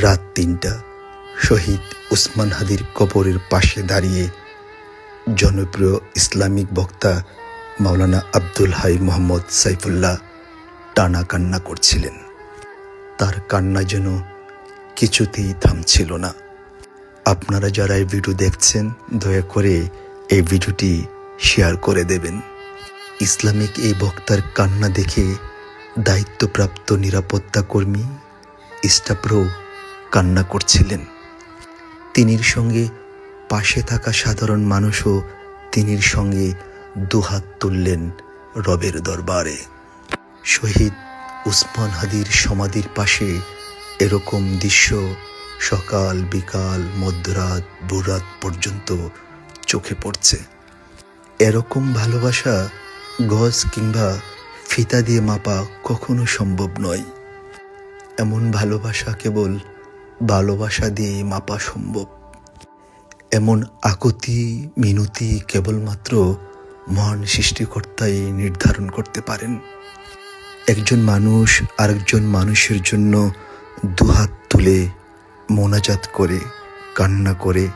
রাত ৩টা শহীদ উসমান হাদির কবরের পাশে দাঁড়িয়ে জনপ্রিয় ইসলামিক বক্তা মাওলানা আব্দুল হাই মোহাম্মদ সাইফুল্লাহ টানা কান্না করছিলেন। তার কান্না যেন কিছুতেই থামছিল না। আপনারা যারা এই ভিডিও দেখছেন, দয়া করে এই ভিডিওটি শেয়ার করে দেবেন। ইসলামিক এই বক্তার কান্না দেখে দায়িত্বপ্রাপ্ত নিরাপত্তা কর্মী স্টাফরাও কান্না করছিলেন। তিনির সঙ্গে পাশে থাকা সাধারণ মানুষও তিনির সঙ্গে দুহাত তুললেন রবের দরবারে। শহীদ উসমান হাদির সমাধির পাশে এরকম দৃশ্য সকাল বিকাল মধ্যরাত ভোররাত পর্যন্ত চোখে পড়ছে। এরকম ভালোবাসা গজ কিংবা ফিতা দিয়ে মাপা কখনো সম্ভব নয়। এমন ভালোবাসা কেবল ভালোবাসা দিয়ে মাপা সম্ভব। এমন আকুতি মিনতি কেবলমাত্র মহান সৃষ্টিকর্তাই নির্ধারণ করতে পারেন। একজন মানুষ আরেকজন মানুষের জন্য দুহাত তুলে মোনাজাত করে কান্না করে